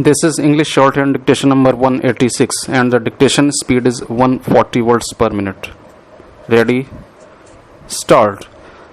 This is English Shorthand Dictation number 186 and the dictation speed is 140 words per minute. Ready? Start.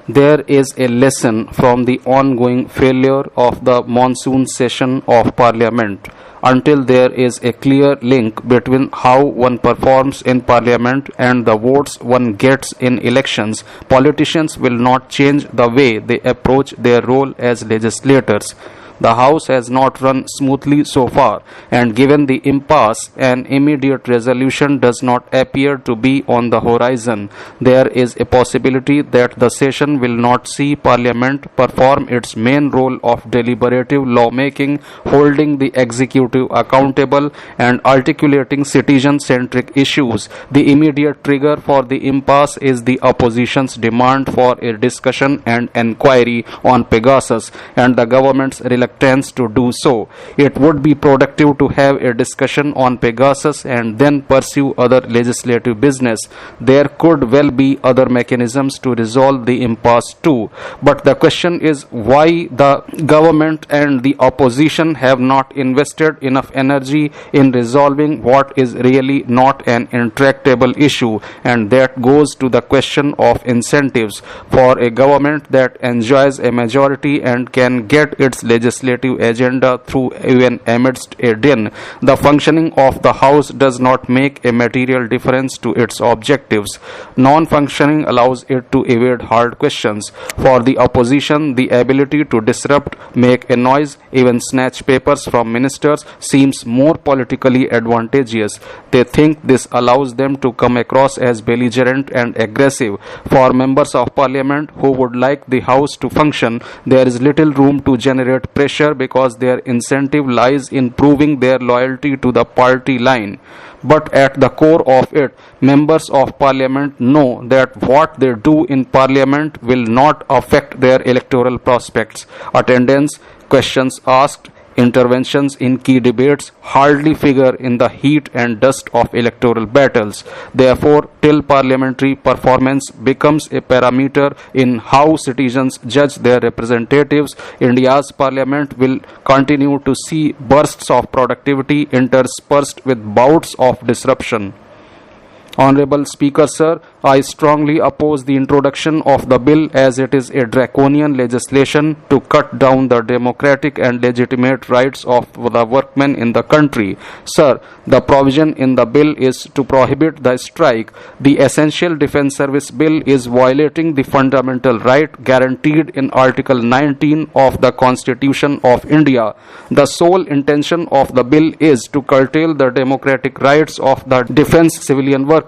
There is a lesson from the ongoing failure of the monsoon session of Parliament. Until there is a clear link between how one performs in Parliament and the votes one gets in elections, politicians will not change the way they approach their role as legislators. The House has not run smoothly so far, and given the impasse, an immediate resolution does not appear to be on the horizon. There is a possibility that the session will not see Parliament perform its main role of deliberative lawmaking, holding the executive accountable, and articulating citizen-centric issues. The immediate trigger for the impasse is the opposition's demand for a discussion and enquiry on Pegasus, and the government's reluctance to do so. It would be productive to have a discussion on Pegasus and then pursue other legislative business. There could well be other mechanisms to resolve the impasse too. But the question is why the government and the opposition have not invested enough energy in resolving what is really not an intractable issue, and that goes to the question of incentives. For a government that enjoys a majority and can get its legislative agenda through even amidst a din, the functioning of the House does not make a material difference to its objectives. Non-functioning allows it to evade hard questions. For the opposition, the ability to disrupt, make a noise, even snatch papers from ministers seems more politically advantageous. They think this allows them to come across as belligerent and aggressive. For members of Parliament who would like the House to function, there is little room to generate pressure because their incentive lies in proving their loyalty to the party line. But at the core of it, members of Parliament know that what they do in Parliament will not affect their electoral prospects. Attendance, questions asked, interventions in key debates hardly figure in the heat and dust of electoral battles. Therefore, till parliamentary performance becomes a parameter in how citizens judge their representatives, India's parliament will continue to see bursts of productivity interspersed with bouts of disruption. Honorable Speaker, Sir, I strongly oppose the introduction of the bill as it is a draconian legislation to cut down the democratic and legitimate rights of the workmen in the country. Sir, the provision in the bill is to prohibit the strike. The Essential Defence Service Bill is violating the fundamental right guaranteed in Article 19 of the Constitution of India. The sole intention of the bill is to curtail the democratic rights of the defence civilian workers.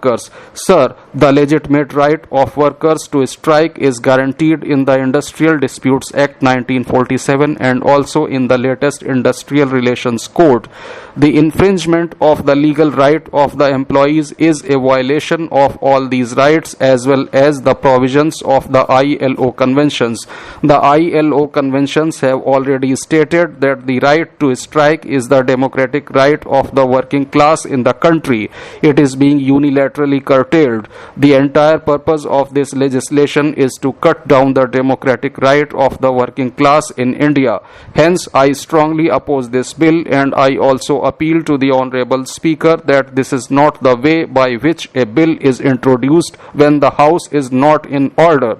Sir, the legitimate right of workers to strike is guaranteed in the Industrial Disputes Act 1947 and also in the latest Industrial Relations Code. The infringement of the legal right of the employees is a violation of all these rights as well as the provisions of the ILO conventions. The ILO conventions have already stated that the right to strike is the democratic right of the working class in the country. It is being unilaterally curtailed. The entire purpose of this legislation is to cut down the democratic right of the working class in India. Hence, I strongly oppose this bill, and I also appeal to the Honorable Speaker that this is not the way by which a bill is introduced when the House is not in order.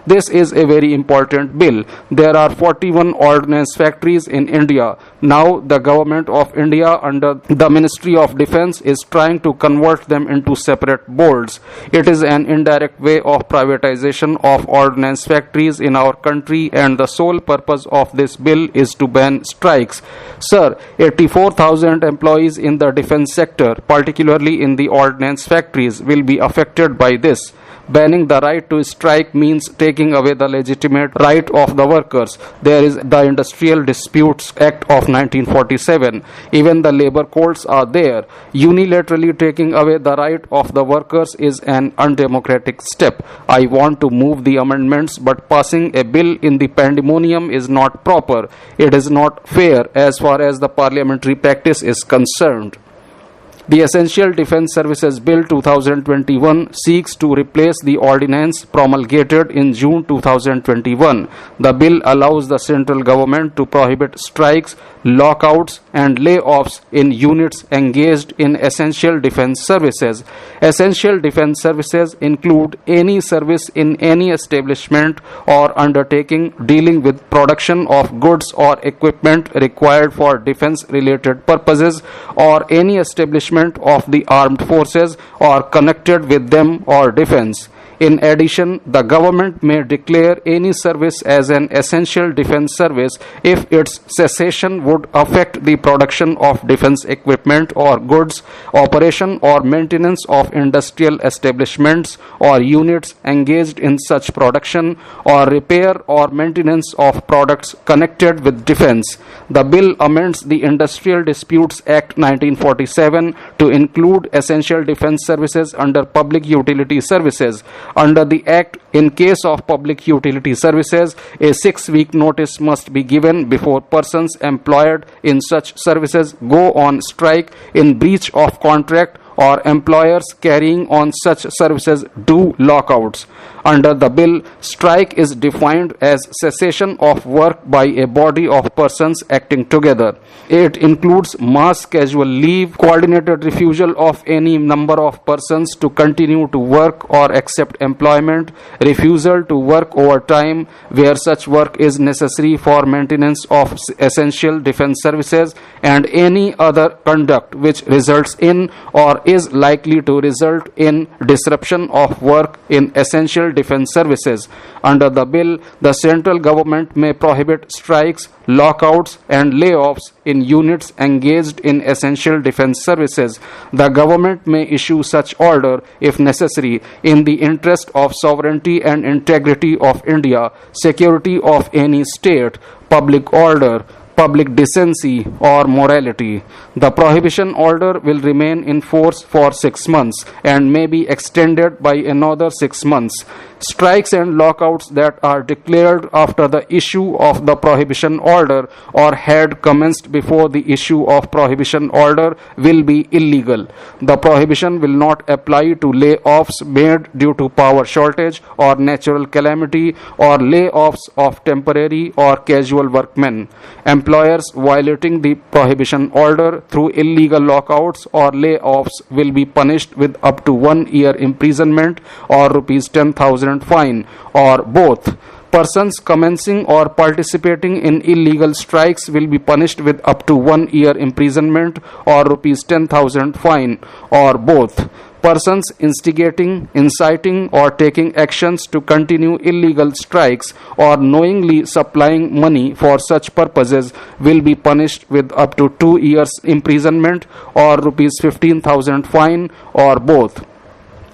This is a very important bill. There are 41 ordnance factories in India. Now the government of India under the Ministry of Defence is trying to convert them into separate boards. It is an indirect way of privatization of ordnance factories in our country, and the sole purpose of this bill is to ban strikes. Sir, 84,000 employees in the defence sector, particularly in the ordnance factories, will be affected by this. Banning the right to strike means taking away the legitimate right of the workers. There is the Industrial Disputes Act of 1947. Even the labor codes are there. Unilaterally taking away the right of the workers is an undemocratic step. I want to move the amendments, but passing a bill in the pandemonium is not proper. It is not fair as far as the parliamentary practice is concerned. The Essential Defense Services Bill 2021 seeks to replace the ordinance promulgated in June 2021. The bill allows the central government to prohibit strikes, lockouts, and layoffs in units engaged in essential defense services. Essential defense services include any service in any establishment or undertaking dealing with production of goods or equipment required for defense-related purposes, or any establishment of the armed forces or connected with them or defense. In addition, the government may declare any service as an essential defense service if its cessation would affect the production of defense equipment or goods, operation or maintenance of industrial establishments or units engaged in such production, or repair or maintenance of products connected with defense. The bill amends the Industrial Disputes Act 1947 to include essential defense services under public utility services. Under the Act, in case of public utility services, a 6-week notice must be given before persons employed in such services go on strike in breach of contract, or employers carrying on such services do lockouts. Under the bill, strike is defined as cessation of work by a body of persons acting together. It includes mass casual leave, coordinated refusal of any number of persons to continue to work or accept employment, refusal to work overtime where such work is necessary for maintenance of essential defense services, and any other conduct which results in or is likely to result in disruption of work in essential defense services. Under the bill, the central government may prohibit strikes, lockouts, and layoffs in units engaged in essential defense services. The government may issue such order, if necessary, in the interest of sovereignty and integrity of India, security of any state, public order, public decency, or morality. The prohibition order will remain in force for 6 months and may be extended by another 6 months. Strikes and lockouts that are declared after the issue of the prohibition order or had commenced before the issue of prohibition order will be illegal. The prohibition will not apply to layoffs made due to power shortage or natural calamity, or layoffs of temporary or casual workmen. Employers violating the prohibition order through illegal lockouts or layoffs will be punished with up to 1 year imprisonment or rupees 10,000 fine, or both. Persons commencing or participating in illegal strikes will be punished with up to 1 year imprisonment or rupees 10,000 fine, or both. Persons instigating, inciting, or taking actions to continue illegal strikes or knowingly supplying money for such purposes will be punished with up to 2 years imprisonment or rupees 15,000 fine, or both.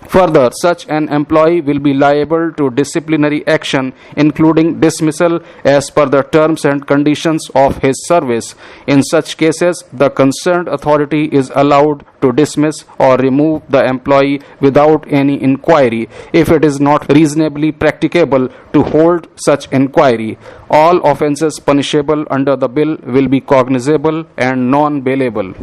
Further, such an employee will be liable to disciplinary action, including dismissal as per the terms and conditions of his service. In such cases, the concerned authority is allowed to dismiss or remove the employee without any inquiry, if it is not reasonably practicable to hold such inquiry. All offences punishable under the bill will be cognizable and non-bailable.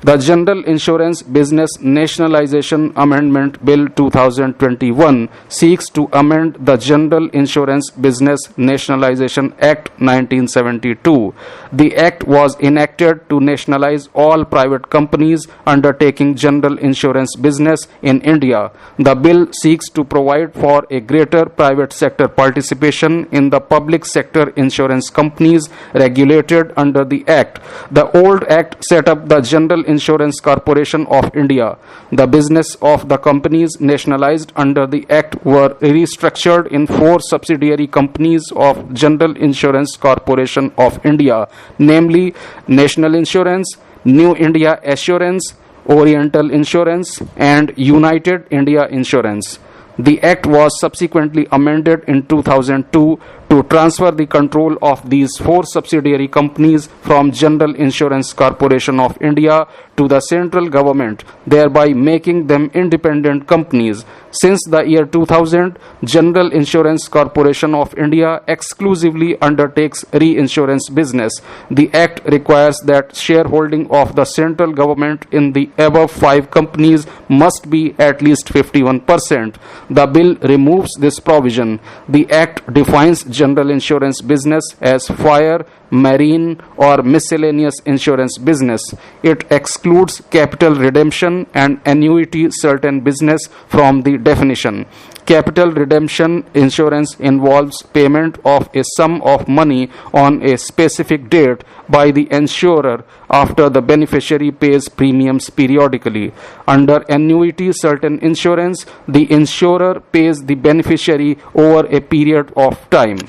The General Insurance Business Nationalization Amendment Bill 2021 seeks to amend the General Insurance Business Nationalization Act 1972. The Act was enacted to nationalize all private companies undertaking general insurance business in India. The bill seeks to provide for a greater private sector participation in the public sector insurance companies regulated under the Act. The old Act set up the General Insurance Corporation of India. The business of the companies nationalized under the Act were restructured in 4 subsidiary companies of General Insurance Corporation of India, namely National Insurance, New India Assurance, Oriental Insurance, and United India Insurance. The Act was subsequently amended in 2002 to transfer the control of these 4 subsidiary companies from General Insurance Corporation of India to the central government, thereby making them independent companies. Since the year 2000, General Insurance Corporation of India exclusively undertakes reinsurance business. The Act requires that shareholding of the central government in the above 5 companies must be at least 51%. The bill removes this provision. The Act defines general insurance business as fire, marine, or miscellaneous insurance business. It excludes capital redemption and annuity certain business from the definition. Capital redemption insurance involves payment of a sum of money on a specific date by the insurer after the beneficiary pays premiums periodically. Under annuity certain insurance, the insurer pays the beneficiary over a period of time.